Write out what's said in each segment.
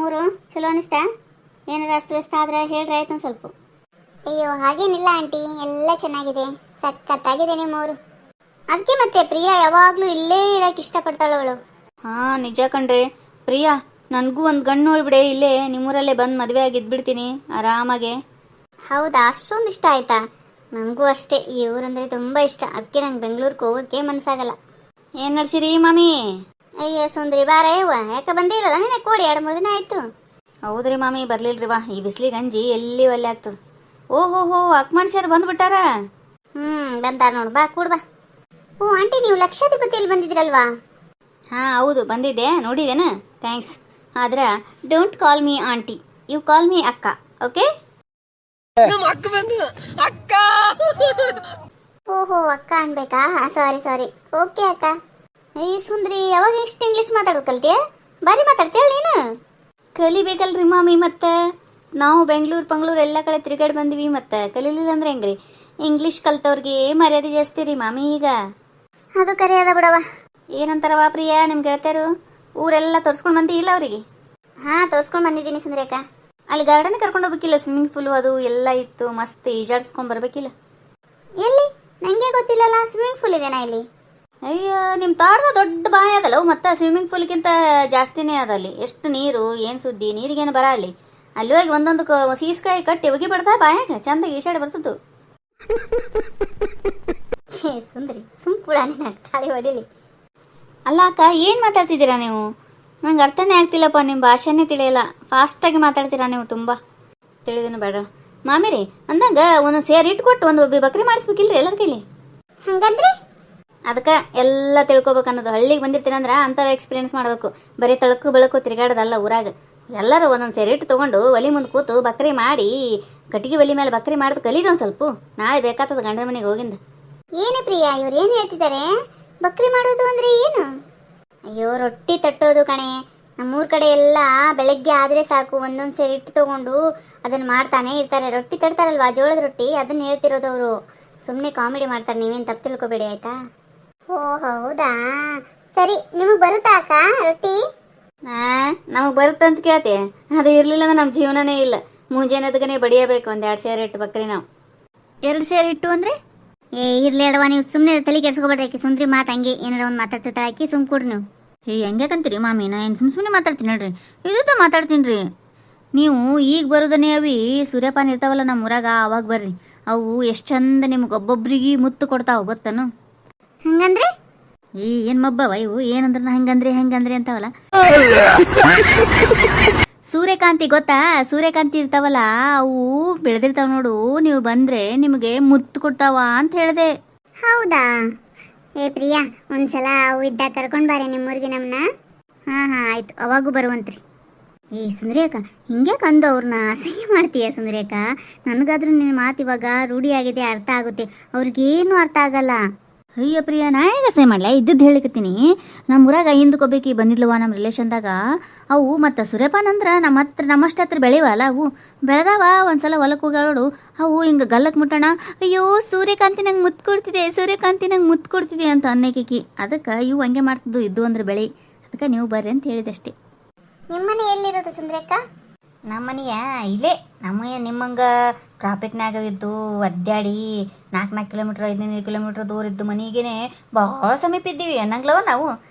ನಿಮ್ಮೂರು ಚಲೋ ಅನಿಸ್ತಾ? ಏನಾರ ಅಸ್ತವ್ಯಸ್ತ ಆದ್ರೆ ಹೇಳ್ರಿ ಆಯ್ತು ಒಂದು ಸ್ವಲ್ಪ. ಅಯ್ಯೋ ಹಾಗೇನಿಲ್ಲ ಆಂಟಿ, ಎಲ್ಲ ಚೆನ್ನಾಗಿದೆ, ಸಖತ್ತಾಗಿದೆ ನಿಮ್ಮೂರು. ಅದಕ್ಕೆ ಮತ್ತೆ ಪ್ರಿಯಾ ಯಾವಾಗಲೂ ಇಲ್ಲೇ ಇರಕ್ಕೆ ಇಷ್ಟಪಡ್ತಾಳವಳು. ಹಾಂ ನಿಜ ಕಣ್ರಿ ಪ್ರಿಯಾ, ನನಗೂ ಒಂದು ಗಂಡು ನೋಡ್ಬಿಡೆ, ಇಲ್ಲೇ ನಿಮ್ಮೂರಲ್ಲೇ ಬಂದು ಮದುವೆ ಆಗಿದ್ಬಿಡ್ತೀನಿ ಆರಾಮಾಗೆ. ಹೌದಾ, ಅಷ್ಟೊಂದು ಇಷ್ಟ ಆಯ್ತಾ? ನನಗೂ ಅಷ್ಟೇ, ಈ ಊರಂದರೆ ತುಂಬ ಇಷ್ಟ. ಅದಕ್ಕೆ ನಂಗೆ ಬೆಂಗಳೂರಿಗೆ ಹೋಗೋಕ್ಕೆ ಮನಸ್ಸಾಗಲ್ಲ. ಏನು ನಡ್ಸಿರಿ ಮಾಮಿ? ಅಯ್ಯೋ ಸುಂದರಿ ಬಾರ ಯವ್ವ, ಯಾಕೆ ಬಂದಿಲ್ಲಲ್ಲ ನೀನೆ ಕೋಡಿ 2-3 ದಿನ ಆಯ್ತು. ಹೌದ್ರಿ ಮಾಮಿ, ಬರ್ಲಿಲ್ರಿ ಬಾ, ಈ ಬಿಸಿಲಿಗೆ ಗಂಜಿ ಎಲ್ಲಿ ಒಲ್ಲೆ ಆಗ್ತದೆ. ಓಹೋ ಅಕ್ಕ ಮನುಷ್ಯರು ಬಂದ್ಬಿಟ್ಟಾರ. ಬಂದಾರ ನೋಡು, ಬಾ ಕೂಡ ಬಾ. ಓ ಆಂಟಿ, ನೀವು ಲಕ್ಷಾಧಿಪತಿಯಲ್ಲಿ ಬಂದಿದ್ದೀರಲ್ವಾ? ಹಾಂ ಹೌದು ಬಂದಿದ್ದೆ, ನೋಡಿದೇನ? ಥ್ಯಾಂಕ್ಸ್. ಆದ್ರೆ don't call me aunty, you call me ಅಕ್ಕ, ಓಕೆ? ಓಹೋ ಅಕ್ಕ ಅನ್ಬೇಕಾ? ಸಾರಿ ಓಕೆ ಅಕ್ಕ. ಈ ಸುಂದ್ರಿ ಯಾವಾಗ ಎಷ್ಟು ಇಂಗ್ಲೀಷ್ ಮಾತಾಡೋದು ಕಲ್ತಿಯ? ಬಾರಿ ಮಾತಾಡ್ತೀಯ ನೀನು. ಕಲಿಬೇಕಲ್ರಿ ಮಾಮಿ, ಮತ್ತೆ ನಾವು ಬೆಂಗಳೂರು ಎಲ್ಲ ಕಡೆ ತಿರುಗಾಡಿ ಬಂದಿವಿ, ಮತ್ತೆ ಕಲೀಲಿಲ್ಲ ಅಂದ್ರೆ ಹೆಂಗ್ರಿ? ಇಂಗ್ಲೀಷ್ ಕಲ್ತವ್ರಿಗೆ ಮರ್ಯಾದೆ ಜಾಸ್ತಿ ರೀ ಮಾಮಿ ಈಗ. ಅದು ಕರೆ ಅದ ಬಿಡವ. ಏನಂತಾರವ ಪ್ರಿಯಾ ನಿಮ್ಮ ಗೆಳತಿಯರು? ಊರೆಲ್ಲ ತೋರಿಸ್ಕೊಂಡು ಬಂದಿ ಇಲ್ಲ ಅವರಿಗೆ? ಹಾಂ ತೋರಿಸ್ಕೊಂಡು ಬಂದಿದ್ದೀನಿ ಸುಂದ್ರಿ ಅಕ್ಕ. ಅಲ್ಲಿ ಗಾರ್ಡನ್ ಕರ್ಕೊಂಡು ಹೋಗ್ಬೇಕಿಲ್ಲ? ಸ್ವಿಮ್ಮಿಂಗ್ ಪೂಲು ಅದು ಎಲ್ಲ ಇತ್ತು, ಮಸ್ತ್ ಈಜಾಡ್ಸ್ಕೊಂಡು ಬರ್ಬೇಕಿಲ್ಲ? ಎಲ್ಲಿ? ನನಗೆ ಗೊತ್ತಿಲ್ಲಲ್ಲ, ಸ್ವಿಮ್ಮಿಂಗ್ ಪೂಲ್ ಇದೆನಾ ಇಲ್ಲಿ? ಅಯ್ಯ ನಿಮ್ಮ ತಾಡ್ದ ದೊಡ್ಡ ಬಾವಿ ಅದಲ್ಲ, ಮತ್ತೆ ಸ್ವಿಮ್ಮಿಂಗ್ ಪೂಲ್ಗಿಂತ ಜಾಸ್ತಿನೇ ಅದ ಅಲ್ಲಿ. ಎಷ್ಟು ನೀರು, ಏನು ಸುದ್ದಿ, ನೀರಿಗೇನು ಬರ ಅಲ್ಲಿ. ಅಲ್ಲಿ ಹೋಗಿ ಒಂದೊಂದು ಸೀಸ್ಕಾಯಿ ಕಟ್ಟಿ ಒಗಿ ಬಿಡ್ತಾ ಬಾಯಾಗ ಚಂದಾಗಿ ಈಶಾಡಿ ಬರ್ತದ್ದು. ಛೇ ಸುಂದ್ರಿ, ಸುಮ್ ಕೂಡ ನೀನು ತಾಳಿ ಹೊಡಿಲಿ. ಅಲ್ಲ ಅಕ್ಕ, ಏನು ಮಾತಾಡ್ತಿದ್ದೀರಾ ನೀವು? ನಂಗೆ ಅರ್ಥನೇ ಆಗ್ತಿಲ್ಲಪ್ಪ, ನಿಮ್ಮ ಭಾಷೆನೇ ತಿಳಿಯಲ್ಲ. ಫಾಸ್ಟಾಗಿ ಮಾತಾಡ್ತೀರಾ ನೀವು, ತುಂಬ ತಿಳಿದನು ಬೇಡ ಮಾಮಿರಿ. ಅಂದಂಗ ಒಂದೊಂದು ಸೇರಿ ಇಟ್ಕೊಟ್ಟು ಒಂದು ಬಕ್ರಿ ಮಾಡಿಸ್ಬೇಕಿಲ್ರಿ ಎಲ್ಲರ ಕೈಲಿ? ಹಂಗಂದ್ರೆ ಅದಕ್ಕೆ ಎಲ್ಲ ತಿಳ್ಕೊಬೇಕು ಅನ್ನೋದು. ಹಳ್ಳಿಗೆ ಬಂದಿರ್ತೀರಂದ್ರೆ ಅಂಥವು ಎಕ್ಸ್ಪೀರಿಯನ್ಸ್ ಮಾಡಬೇಕು. ಬರೀ ತಳಕು ಬೆಳಕು ತಿರುಗಾಡೋದಲ್ಲ ಊರಾಗ. ಎಲ್ಲರೂ ಒಂದೊಂದು ಸೇರಿ ಇಟ್ಟು ತೊಗೊಂಡು ಒಲಿ ಮುಂದೆ ಕೂತು ಬಕ್ರಿ ಮಾಡಿ, ಕಟ್ಟಿಗೆ ಒಲಿ ಮೇಲೆ ಬಕ್ರಿ ಮಾಡೋದು ಕಲೀರಿ ಒಂದು ಸ್ವಲ್ಪ. ನಾಳೆ ಬೇಕಾಗ್ತದೆ ಗಂಡನ ಮನೆಗೆ ಹೋಗಿಂದ. ಏನು ಪ್ರಿಯಾ, ಇವ್ರು ಏನು ಹೇಳ್ತಿದ್ದಾರೆ? ಬಕ್ರಿ ಮಾಡೋದು ಅಂದ್ರೆ ಏನು? ಅಯ್ಯೋ ರೊಟ್ಟಿ ತಟ್ಟೋದು ಕಣೆ. ನಮ್ಮೂರ ಕಡೆ ಎಲ್ಲ ಬೆಳಗ್ಗೆ ಆದರೆ ಸಾಕು, ಒಂದೊಂದು ಸೇರಿ ಇಟ್ಟು ತೊಗೊಂಡು ಅದನ್ನು ಮಾಡ್ತಾನೆ ಇರ್ತಾರೆ. ರೊಟ್ಟಿ ತಡ್ತಾರಲ್ವಾ, ಜೋಳದ ರೊಟ್ಟಿ, ಅದನ್ನು ಹೇಳ್ತಿರೋದು ಅವರು. ಸುಮ್ಮನೆ ಕಾಮಿಡಿ ಮಾಡ್ತಾರೆ, ನೀವೇನು ತಪ್ಪು ತಿಳ್ಕೊಬೇಡಿ ಆಯ್ತಾ? ಓ ಹೌದಾ, ಸರಿ. ನಿಮಗೆ ಬರುತ್ತಾ ಅಕ್ಕ ರೊಟ್ಟಿ? ನಮಗೆ ಬರುತ್ತಂತ ಕೇಳ್ತೆ? ಅದು ಇರಲಿಲ್ಲ ಅಂದ್ರೆ ನಮ್ಮ ಜೀವನನೇ ಇಲ್ಲ. ಮುಂಜಾನೆ ಅದಕ್ಕನೇ ಬಡಿಯಬೇಕು ಒಂದು 2 ಸೇರು ಇಟ್ಟು ಬಕ್ರಿ. ನಾವು 2 ಸೇರು ಇಟ್ಟು ಅಂದರೆ ಇರ್ಲಿ ಅಡವಾ, ನೀವು ಸುಮ್ಮನೆ ತಲೆ ಕೆಡ್ಸ್ಕೊಬೇಡ್ರಿ. ಸುಂದ್ರಿ ಮಾತು ಹಂಗೆ ಏನಾರ ಒಂದು ಮಾತಾಡ್ತಿರ್ತಾಳೆ ಆಕಿ, ಸುಮ್ ಕೊಡ್ರಿ ನೀವು. ಹೆಂಗ್ಯಾಕಂತೀರಿ ಮಾಮಿ? ನಾ ಏನು ಸುಮ್ಮನೆ ಮಾತಾಡ್ತೀನಿ ನೋಡ್ರಿ, ಇದ್ದು ಮಾತಾಡ್ತೀನಿ ರೀ. ನೀವು ಈಗ ಬರೋದನ್ನೇ ಅವಿ ಸೂರ್ಯಪಾನ ಇರ್ತಾವಲ್ಲ ನಮ್ಮ ಊರಾಗ, ಅವಾಗ ಬರ್ರಿ. ಅವು ಎಷ್ಟು ಚಂದ ನಿಮ್ಗೆ ಒಬ್ಬೊಬ್ರಿಗೆ ಮುತ್ತು ಕೊಡ್ತಾವ ಗೊತ್ತನು? ಹಂಗಂದ್ರೆ ಏನು ಮಬ್ಬವ ಇವು? ಏನಂದ್ರೆ ಹೆಂಗಂದ್ರೆ ಅಂತಾವಲ್ಲ. ಸೂರ್ಯಕಾಂತಿ ಗೊತ್ತಾ? ಸೂರ್ಯಕಾಂತಿ ಇರ್ತಾವಲ್ಲ, ಅವು ಬೆಳೆದಿರ್ತಾವ ನೋಡು. ನೀವು ಬಂದ್ರೆ ನಿಮಗೆ ಮುತ್ತು ಕೊಡ್ತಾವ ಅಂತ ಹೇಳಿದೆ. ಹೌದಾ? ಏ ಪ್ರಿಯಾ, ಒಂದ್ಸಲ ಅವು ಇದ್ದಾಗ ಕರ್ಕೊಂಡು ಬಾರೆ ನಿಮ್ಮೂರಿಗೆ ನಮ್ಮನ್ನ. ಹಾಂ ಆಯ್ತು, ಅವಾಗೂ ಬರುವಂತ್ರಿ. ಸುಂದರಿ ಅಕ್ಕ, ಹಿಂಗ್ಯಾಕೆ ಅಂದು ಅವ್ರನ್ನ ಅಸಹ್ಯ ಮಾಡ್ತೀಯ ಸುಂದರಿ ಅಕ್ಕ? ನನಗಾದ್ರೂ ನಿನ್ನ ಮಾತು ಇವಾಗ ರೂಢಿ ಆಗಿದೆ, ಅರ್ಥ ಆಗುತ್ತೆ. ಅವ್ರಿಗೇನು ಅರ್ಥ ಆಗಲ್ಲ. ಅಯ್ಯ ಪ್ರಿಯಾ, ನಾ ಹೇಗೆ ಅಸಹ್ಯ ಮಾಡಲ? ಇದ್ದದ್ದು ಹೇಳಿಕತ್ತೀನಿ. ನಮ್ಮ ಊರಾಗ ಹಿಂದಕ್ಕೋಬೇಕಿ ಬಂದಿದ್ಲವ ನಮ್ಮ ರಿಲೇಷನ್ದಾಗ. ಅವು ಮತ್ತು ಸೂರ್ಯಪಾನ ಅಂದ್ರೆ ನಮ್ಮಷ್ಟು ಹತ್ರ ಬೆಳೆಯವಲ್ಲ, ಅವು ಬೆಳೆದಾವ. ಒಂದ್ಸಲ ಹೊಲಕ್ಕೆ ಹೋಗೋಳು, ಅವು ಹಿಂಗೆ ಗಲ್ಲಕ್ಕೆ ಮುಟ್ಟೋಣ, ಅಯ್ಯೋ ಸೂರ್ಯಕಾಂತಿ ನಂಗೆ ಮುತ್ತು ಕೊಡ್ತಿದೆ ಅಂತ ಅನ್ನೇಕಿ. ಅದಕ್ಕೆ ಇವು ಹಂಗೆ ಮಾಡ್ತಿದ್ದು ಇದ್ದು ಅಂದ್ರೆ ಬೆಳೆ. ಅದಕ್ಕೆ ನೀವು ಬರ್ರಿ ಅಂತ ಹೇಳಿದಷ್ಟೇ. ನಿಮ್ಮನೆ ಎಲ್ಲಿರೋದು ಸುಂದ್ರಕ್ಕ? ನಮ್ಮನೆಯ ಇಲ್ಲೇ. ನಮ್ಮ ನಿಮ್ಮಂಗ ಟ್ರಾಫಿಕ್ನಾಗ ಇದ್ದು ಅಡ್ಡಾಡಿ 4 ಕಿಲೋಮೀಟ್ರ್ 5 ಕಿಲೋಮೀಟ್ರ್ ದೂರ ಇದ್ದು ಮನೆಗೇನೆ ಭಾಳ ಸಮೀಪ ಇದ್ದೀವಿ ಅನ್ನಂಗ್ಲವ ನಾವು.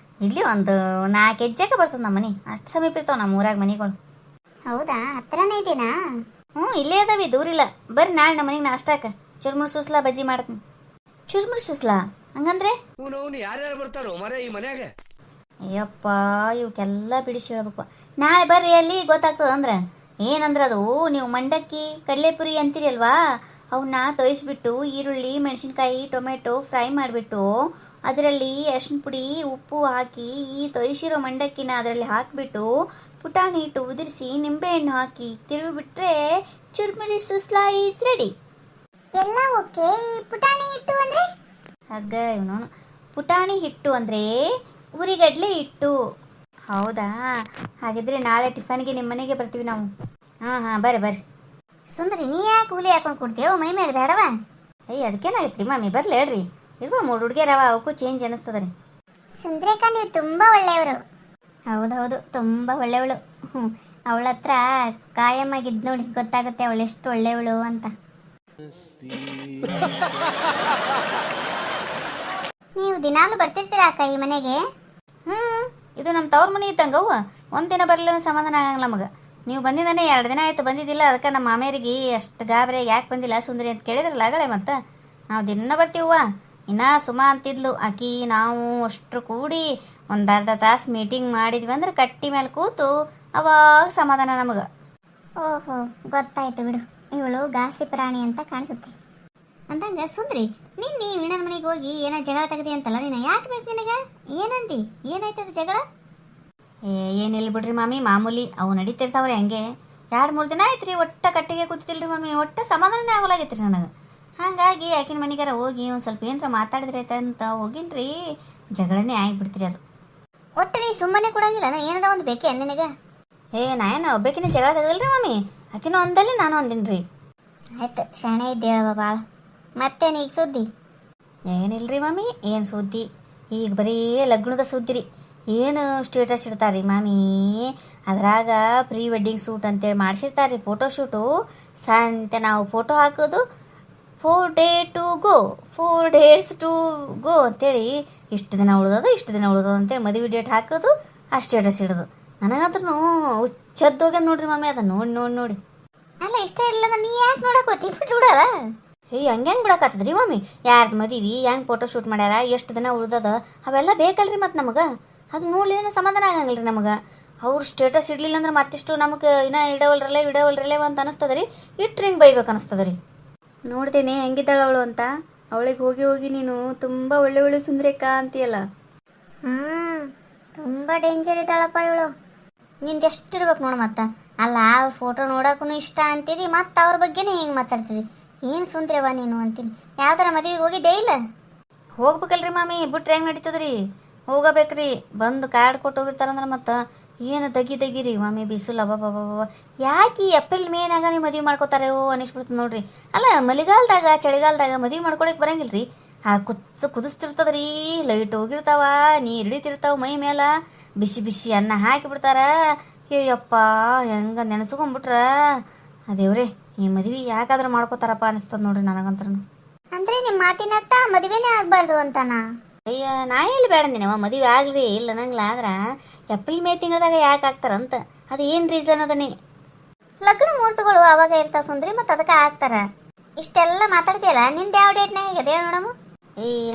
ಇಲ್ಲಿ ಒಂದು 4 ಹೆಜ್ಜೆಗೆ ಬರ್ತದೆ ನಮ್ಮ ಮನೆ, ಅಷ್ಟು ಸಮೀಪ ಇರ್ತಾವೆ ನಮ್ಮ ಊರಾಗ ಮನೆಗಳು. ಹೌದಾ, ಹತ್ರನೇ ಇದೀನಾ? ಇಲ್ಲೇ ಅದಾವಿ, ದೂರಿಲ್ಲ. ಬರ್ರಿ ನಾಳೆ ನಮ್ಮ ಮನೆಗೆ ನಾಷ್ಟಾಕ ಚುರ್ಮುರ್ ಸುಸ್ಲಾ ಬಜ್ಜಿ ಮಾಡ್ತೀನಿ. ಚುರ್ಮುರ್ ಸುಸ್ಲಾ ಹಂಗಂದ್ರೆ ಯಾರ್ಯಾರು ಬರ್ತಾರೋ ಮರೆ ಈ ಮನ್ಯಾಗ? ಅಯ್ಯಪ್ಪ, ಇವಕ್ಕೆಲ್ಲ ಬಿಡಿಸಿ ಹೇಳ್ಬೇಕು. ನಾಳೆ ಬರ್ರಿ, ಅಲ್ಲಿ ಗೊತ್ತಾಗ್ತದೆ. ಅಂದ್ರೆ ಏನಂದ್ರೆ ಅದು ನೀವು ಮಂಡಕ್ಕಿ ಕಡಲೆಪುರಿ ಅಂತೀರಿ ಅಲ್ವಾ, ಅವನ್ನ ತೊಯಿಸ್ಬಿಟ್ಟು ಈರುಳ್ಳಿ ಮೆಣಸಿನ್ಕಾಯಿ ಟೊಮೆಟೊ ಫ್ರೈ ಮಾಡಿಬಿಟ್ಟು ಅದರಲ್ಲಿ ಅರಿಶಿನ ಪುಡಿ ಉಪ್ಪು ಹಾಕಿ ಈ ತೊಯಿಸಿರೋ ಮಂಡಕ್ಕಿನ ಅದರಲ್ಲಿ ಹಾಕಿಬಿಟ್ಟು ಪುಟಾಣಿ ಇಟ್ಟು ಉದುರಿಸಿ ನಿಂಬೆಹಣ್ಣು ಹಾಕಿ ತಿರುಗಿಬಿಟ್ರೆ ಚುರ್ಮುರಿ ಸುಸ್ಲಾ ಈಸ್ ರೆಡಿ. ಎಲ್ಲ ಓಕೆ. ಈ ಪುಟಾಣಿ ಹಿಟ್ಟು ಅಂದ್ರೆ? ಹಾಗ ಇವನು ಪುಟಾಣಿ ಹಿಟ್ಟು ಅಂದರೆ ಉರಿಗಡ್ಲೆ ಹಿಟ್ಟು. ಹೌದಾ, ಹಾಗಿದ್ರೆ ನಾಳೆ ಟಿಫನ್ಗೆ ನಿಮ್ಮ ಮನೆಗೆ ಬರ್ತೀವಿ ನಾವು. ಹಾಂ ಬರ್ರಿ. ಸುಂದರಿ, ನೀ ಯಾಕೆ ಹುಲಿ ಹಾಕೊಂಡು ಕೊಡ್ತೀವೋ ಮೈ ಮೇಲೆ ಬೇಡವ? ಅಯ್ಯ ಅದಕ್ಕೇನಾಗೈತ್ರಿ ಮಾಮಿ, ಬರ್ಲಿ ಹೇಳ್ರಿ. ಇಲ್ವಾ 3 ಹುಡುಗಿಯರವ, ಅವಕ್ಕೂ ಚೇಂಜ್ ಅನ್ನಿಸ್ತದ ರೀ. ಸುಂದ್ರೇಕ, ನೀವು ತುಂಬ ಒಳ್ಳೆಯವರು. ಹೌದೌದು, ತುಂಬ ಒಳ್ಳೆಯವಳು. ಅವಳ ಹತ್ರ ಕಾಯಮ್ಮಾಗಿದ್ದು ನೋಡಿ ಗೊತ್ತಾಗುತ್ತೆ ಅವಳೆಷ್ಟು ಒಳ್ಳೆಯವಳು ಅಂತ. ನೀವು ದಿನಾಲು ಬರ್ತಿರ್ತೀರಾ ಅಕ್ಕ ಈ ಮನೆಗೆ? ಇದು ನಮ್ಮ ತವ್ರ ಮನೆ ಇದ್ದಂಗವ್ವ. ಒಂದಿನ ಬರಲಿಲ್ಲ ಸಮಾಧಾನ ಆಗಂಗಿಲ್ಲ ನಮಗೆ. ನೀವು ಬಂದಿದ್ದಾನೆ 2 ದಿನ ಆಯ್ತು ಬಂದಿದ್ದಿಲ್ಲ. ಅದಕ್ಕೆ ನಮ್ಮ ಮಾಮೇರಿಗೆ ಅಷ್ಟು ಗಾಬರಿ ಯಾಕೆ ಬಂದಿಲ್ಲ ಸುಂದರಿ ಅಂತ ಕೇಳಿದ್ರಲ್ಲ ಆಗಳೆ. ಮತ್ತು ನಾವು ದಿನ ಬರ್ತೀವವ್ವ. ಇನ್ನ ಸುಮಾ ಅಂತಿದ್ಲು ಆಕಿ ನಾವು ಅಷ್ಟರು ಕೂಡಿ ಒಂದು ಅರ್ಧ ತಾಸು ಮೀಟಿಂಗ್ ಮಾಡಿದ್ವಿ ಅಂದ್ರೆ ಕಟ್ಟಿ ಮೇಲೆ ಕೂತು ಅವಾಗ ಸಮಾಧಾನ ನಮಗೆ. ಓಹೋ ಗೊತ್ತಾಯ್ತು ಬಿಡು, ಇವಳು ಗಾಸಿ ಪ್ರಾಣಿ ಅಂತ ಕಾಣಿಸುತ್ತೆ. ಅಂದಂಗ ಸುಂದ್ರಿ, ನಿನ್ನೆ ವೀಣನ ಮನೆಗೆ ಹೋಗಿ ಏನೋ ಜಗಳ ತೆಗದಿ ಅಂತಲ್ಲ, ನೀನು ಯಾಕೆ ಬೇಕು ನಿನಗೆ? ಏನಂದಿ? ಏನಾಯ್ತದ ಜಗಳ? ಏನಿಲ್ಲ ಬಿಡ್ರಿ ಮಾಮಿ, ಮಾಮೂಲಿ ಅವು ನಡೀತಿರ್ತಾವ್ರಿ ಹಂಗೆ. 2-3 ದಿನ ಆಯ್ತು ರೀ ಒಟ್ಟ ಕಟ್ಟಿಗೆ ಕೂತಿಲ್ರಿ ಮಾಮಿ. ಒಟ್ಟು ಸಮಾಧಾನನೇ ಆಗೋಲಾಗೈತೆ ರೀ ನನಗೆ. ಹಾಗಾಗಿ ಆಕಿನ ಮನೆಗಾರ ಹೋಗಿ ಒಂದು ಸ್ವಲ್ಪ ಏನರ ಮಾತಾಡಿದ್ರೆ ಆಯ್ತು ಅಂತ ಹೋಗಿನ್ರಿ, ಜಗಳನೇ ಆಗಿಬಿಡ್ತೀರಿ ಅದು. ಒಟ್ಟು ನೀ ಸುಮ್ಮನೆ ಕೊಡಂಗಿಲ್ಲ, ಏನಾರ ಒಂದು ಬೇಕೇ ನಿನಗೆ? ನಾನೇನು ಒಬ್ಬಾಕಿನ ಜಗಳ ತೆಗದಲ್ರಿ ಮಾಮಿ, ಆಕಿನೂ ಒಂದಲ್ಲಿ ನಾನು ಒಂದಿನ್ರಿ. ಆಯ್ತು ಶಾಣೆ ಇದ್ದೇಳವ ಭಾಳ. ಮತ್ತೇನು ಈಗ ಸುದ್ದಿ? ಏನಿಲ್ರಿ ಮಾಮಿ, ಏನು ಸುದ್ದಿ, ಈಗ ಬರೀ ಲಗ್ನದ ಸುದ್ದಿ ರೀ. ಏನು ಸ್ಟೇಟಸ್ ಇಡ್ತಾರೆ ರೀ ಮಾಮಿ, ಅದ್ರಾಗ ಪ್ರೀ ವೆಡ್ಡಿಂಗ್ ಶೂಟ್ ಅಂತೇಳಿ ಮಾಡಿಸಿರ್ತಾರೆ ರೀ, ಫೋಟೋ ಶೂಟು. ಸಂತೆ ನಾವು ಫೋಟೋ ಹಾಕೋದು 4 days to go ಅಂತೇಳಿ ಇಷ್ಟು ದಿನ ಉಳ್ದೋದು ಅಂತೇಳಿ ಮದುವೆ ಡೇಟ್ ಹಾಕೋದು, ಆ ಸ್ಟೇಟಸ್ ಇಡೋದು. ನನಗಂದ್ರೂ ಹುಚ್ಚದ್ದೋಗ್ಯದ ನೋಡ್ರಿ ಮಾಮಿ, ಅದನ್ನು ನೋಡಿ. ಅಲ್ಲ ಇಷ್ಟ ಇಲ್ಲದ ನೀ ಯಾಕೆ ನೋಡಕ್ ಹೋತಿ? ಬಿಟ್ಟು ಬಿಡಲ್ಲ. ಹಂಗೆ ಬಿಡಕತ್ತದ್ರಿ ಮಾಮಿ, ಯಾರ್ದು ಮದುವೆ ಹೆಂಗೆ ಫೋಟೋ ಶೂಟ್ ಮಾಡ್ಯಾರ, ಎಷ್ಟು ದಿನ ಉಳ್ದದ, ಅವೆಲ್ಲ ಬೇಕಲ್ರಿ ಮತ್ತು ನಮಗೆ. ಅದು ನೋಡ್ಲಿದ್ರೆ ಸಮಾಧಾನ ಆಗಂಗಿಲ್ಲ ರೀ ನಮಗೆ. ಅವ್ರು ಸ್ಟೇಟಸ್ ಇಡಲಿಲ್ಲ ಅಂದ್ರೆ ಮತ್ತಿಷ್ಟು ನಮಗೆ ಇನ್ನೂ ಇಡವಲ್ರಲ್ಲೇ ಅಂತ ಅನಿಸ್ತದ ರೀ. ಇಟ್ರೆ ಹಿಂಗೆ ಬೈಬೇಕು ಅನಿಸ್ತದ ರೀ. ನೋಡ್ತೇನೆ ಹೆಂಗಿದ್ದಾಳ ಅವಳು ಅಂತ. ಅವಳಿಗೆ ಹೋಗಿ ನೀನು ತುಂಬ ಒಳ್ಳೆ ಸುಂದರಿಕ ಅಂತೀಯಲ್ಲ. ತುಂಬ ಡೇಂಜರ್ ಇದ್ದಾಳಪ್ಪ ಇವಳು. ನಿಂದು ಎಷ್ಟು ಇರ್ಬೇಕು ನೋಡು ಮತ್ತೆ. ಅಲ್ಲ ಫೋಟೋ ನೋಡೋಕ್ಕೂ ಇಷ್ಟ ಅಂತಿದಿ, ಮತ್ತು ಅವ್ರ ಬಗ್ಗೆನೇ ಹಿಂಗೆ ಮಾತಾಡ್ತಿದ್ದಿ. ಏನು ಸುಂದ್ರವ ನೀನು ಅಂತೀನಿ. ಯಾವ ಥರ ಮದುವೆಗೆ ಹೋಗಿದ್ದೇ ಇಲ್ಲ? ಹೋಗ್ಬೇಕಲ್ರಿ ಮಾಮಿ, ಬಿಟ್ರೆ ಹೆಂಗೆ ನಡೀತದ್ರಿ? ಹೋಗಬೇಕ್ರಿ. ಬಂದು ಕಾರ್ಡ್ ಕೊಟ್ಟು ಹೋಗಿರ್ತಾರಂದ್ರೆ ಮತ್ತು ಏನು ತೆಗಿರಿ ಮಾಮಿ, ಬಿಸಿಲು ಅಬ್ಬಬ್ಬ. ಯಾಕೆ ಏಪ್ರಿಲ್ ಮೇನಾಗ ನೀವು ಮದುವೆ ಮಾಡ್ಕೋತಾರೆ ಅನಿಸ್ಬಿಡ್ತದೆ ನೋಡ್ರಿ. ಅಲ್ಲ ಮಳೆಗಾಲದಾಗ ಚಳಿಗಾಲದಾಗ ಮದುವೆ ಮಾಡ್ಕೊಳಕ್ಕೆ ಬರಂಗಿಲ್ಲ ರೀ. ಕುದಿಸ್ತಿರ್ತದ್ರಿ, ಲೈಟ್ ಹೋಗಿರ್ತಾವ, ನೀರು ಹಿಡಿತಿರ್ತಾವ ಮೈ ಮೇಲೆ, ಬಿಸಿ ಅನ್ನ ಹಾಕಿಬಿಡ್ತಾರ. ಅಯ್ಯಪ್ಪ ಹೆಂಗೆ ನೆನೆಸ್ಕೊಂಡ್ಬಿಟ್ರ ಅದೇವ್ರೆ, ಈ ಮದುವೆ ಯಾಕಾದ್ರೆ ಮಾಡ್ಕೋತಾರಪ್ಪ ಅನಿಸ್ತದ ನೋಡ್ರಿ ನನಗಂತ್ರ. ಅಂದರೆ ನಿಮ್ಮ ಮಾತಿನ ಅರ್ಥ ಮದುವೆನೇ ಆಗಬಾರ್ದು ಅಂತನಾ? ಅಯ್ಯ ನಾ ಎಲ್ಲಿ ಬೇಡಂದಿನವ, ಮದುವೆ ಆಗ್ಲಿ ಇಲ್ಲ ನಂಗಿಲ್ಲ. ಆದ್ರೆ ಏಪ್ರಿಲ್ ಮೇ ತಿಂಗಳದಾಗ ಯಾಕೆ ಆಗ್ತಾರಂತ, ಅದು ಏನು ರೀಸನ್ ಅದನ್ನೇ. ಲಗ್ನ ಮುಹೂರ್ತಗಳು ಅವಾಗ ಇರ್ತಾವ ಸುಂದ್ರಿ, ಮತ್ತು ಅದಕ್ಕೆ ಆಗ್ತಾರ. ಇಷ್ಟೆಲ್ಲ ಮಾತಾಡ್ತೀಯಲ್ಲ, ನಿಂದು ಯಾವ ಡೇಟ್ನಾಗ ಇದೆ ಹೇಳಿ ನೋಡಮ್ಮ?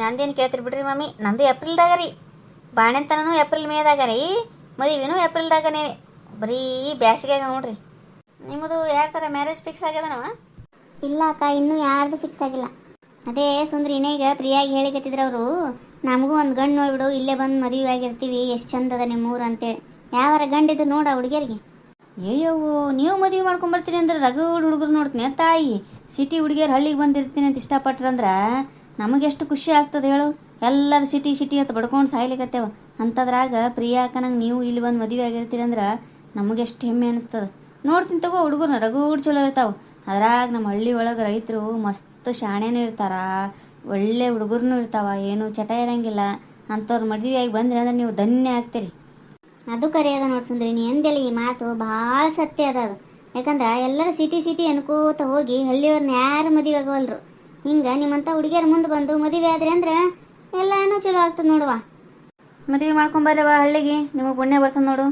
ನಂದೇನು ಕೇಳ್ತೀರಿ ಬಿಡ್ರಿ ಮಮ್ಮಿ, ನಂದು ಏಪ್ರಿಲ್ದಾಗ ರೀ. ಬಾಣೆತನೂ ಏಪ್ರಿಲ್ ಮೇದಾಗ ರೀ, ಮದುವೆನೂ ಏಪ್ರಿಲ್ದಾಗನೇ. ಬರೀ ಬ್ಯಾಸಿಗೆಯಾಗ ನೋಡ್ರಿ. ನಿಮ್ಮದು ಯಾವ ಥರ ಮ್ಯಾರೇಜ್ ಫಿಕ್ಸ್ ಆಗ್ಯದನವ? ಇಲ್ಲ ಅಕ್ಕ, ಇನ್ನೂ ಯಾರ್ದು ಫಿಕ್ಸ್ ಆಗಿಲ್ಲ. ಅದೇ ಸುಂದ್ರಿ ಇನ್ನೀಗ ಪ್ರಿಯಾಗಿ ಹೇಳಿಕತ್ತಿದ್ರು ಅವರು, ನಮಗೂ ಒಂದು ಗಂಡು ನೋಡ್ಬಿಡು, ಇಲ್ಲೇ ಬಂದು ಮದುವೆ ಆಗಿರ್ತೀವಿ, ಎಷ್ಟು ಚಂದ ಅದ ನಿಮ್ಮೂರು ಅಂತೇಳಿ. ಯಾವಾರ ಗಂಡಿದ್ರು ನೋಡ ಹುಡುಗಿಯರಿಗೆ. ಅಯ್ಯವ್ವು, ನೀವು ಮದುವೆ ಮಾಡ್ಕೊಂಬರ್ತೀನಿ ಅಂದ್ರೆ ರಗಡ್ ಹುಡುಗರು ನೋಡ್ತೀನಿ ತಾಯಿ. ಸಿಟಿ ಹುಡುಗಿಯರು ಹಳ್ಳಿಗೆ ಬಂದಿರ್ತೀನಿ ಅಂತ ಇಷ್ಟಪಟ್ರಂದ್ರೆ ನಮಗೆಷ್ಟು ಖುಷಿ ಆಗ್ತದೆ ಹೇಳು. ಎಲ್ಲರೂ ಸಿಟಿ ಅಂತ ಬಡ್ಕೊಂಡು ಸಾಯ್ಲಿಕತ್ತೇವ. ಅಂಥದ್ರಾಗ ಪ್ರಿಯಾಕ ನಂಗೆ ನೀವು ಇಲ್ಲಿ ಬಂದು ಮದುವೆ ಆಗಿರ್ತೀರಿ ಅಂದ್ರೆ ನಮಗೆಷ್ಟು ಹೆಮ್ಮೆ ಅನಿಸ್ತದೆ. ನೋಡ್ತೀನಿ ತಗೋ, ಹುಡುಗರು ರಗಡ್ ಚಲೋ ಇರ್ತಾವೆ. ಅದ್ರಾಗ ನಮ್ಮ ಹಳ್ಳಿ ಒಳಗೆ ರೈತರು ಮಸ್ತ್ ಶಾಣೆನೂ ಇರ್ತಾರ, ಒಳ್ಳೆ ಹುಡುಗರು ಇರ್ತಾವ, ಏನು ಚಟ ಇರಂಗಿಲ್ಲ. ಅಂಥವ್ರು ಮದುವೆ ಆಗಿ ಬಂದ್ರಿ ಅಂದ್ರೆ ನೀವು ಧನ್ಯ ಆಗ್ತೀರಿ. ಅದು ಕರೆ ಅದ ನೋಡಿ ಸುಂದ್ರಿ, ನೀ ಎಂದೆಲ್ಲ ಈ ಮಾತು ಭಾಳ ಸತ್ಯ ಅದ ಅದು. ಯಾಕಂದ್ರೆ ಎಲ್ಲರೂ ಸಿಟಿ ಅನ್ಕೋತ ಹೋಗಿ ಹಳ್ಳಿಯವ್ರನ್ನ ಯಾರು ಮದುವೆ ಆಗೋಲ್ರು. ಹಿಂಗೆ ನಿಮ್ಮಂಥ ಹುಡುಗಿಯರ ಮುಂದೆ ಬಂದು ಮದುವೆ ಆದ್ರೆ ಅಂದ್ರೆ ಎಲ್ಲಾನು ಚಲೋ ಆಗ್ತದೆ ನೋಡುವ. ಮದುವೆ ಮಾಡ್ಕೊಂಬರ್ರವ ಹಳ್ಳಿಗೆ, ನಿಮಗೆ ಪುಣ್ಯ ಬರ್ತದೆ ನೋಡು.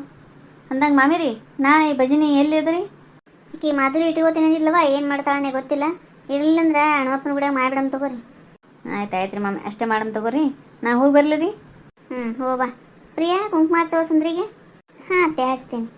ಅಂದಂಗೆ ಮಾಮಿರಿ, ನಾಳೆ ಈ ಭಜನೆ ಎಲ್ಲಿ ಅದ್ರಿ? ಈಕಿ ಮಾಧುರಿ ಇಟ್ಕೋತೀನಿ ಅಂದಿಲ್ಲವ, ಏನು ಮಾಡ್ತಾಳೆ ಗೊತ್ತಿಲ್ಲ. ಇರ್ಲಿಲ್ಲಂದ್ರೆ ಹಣವಪ್ಪನ ಕೂಡ ಮಾಡಿಬಿಡಮ್ ತಗೋರಿ. ಆಯ್ತು ರೀ ಮಾಮಿ, ಅಷ್ಟೇ ಮಾಡಮ್ ತಗೋರಿ. ನಾ ಹೋಗಿ ಬರ್ಲಿ ರೀ. ಹೋಗ್ಬಾ ಪ್ರಿಯಾ, ಕುಂಕುಮ ಹಚ್ಚೋ ಸುಂದ್ರಿಗೆ. ಹಾಂ ಅತ್ತೆ ಹಚ್ತೀನಿ.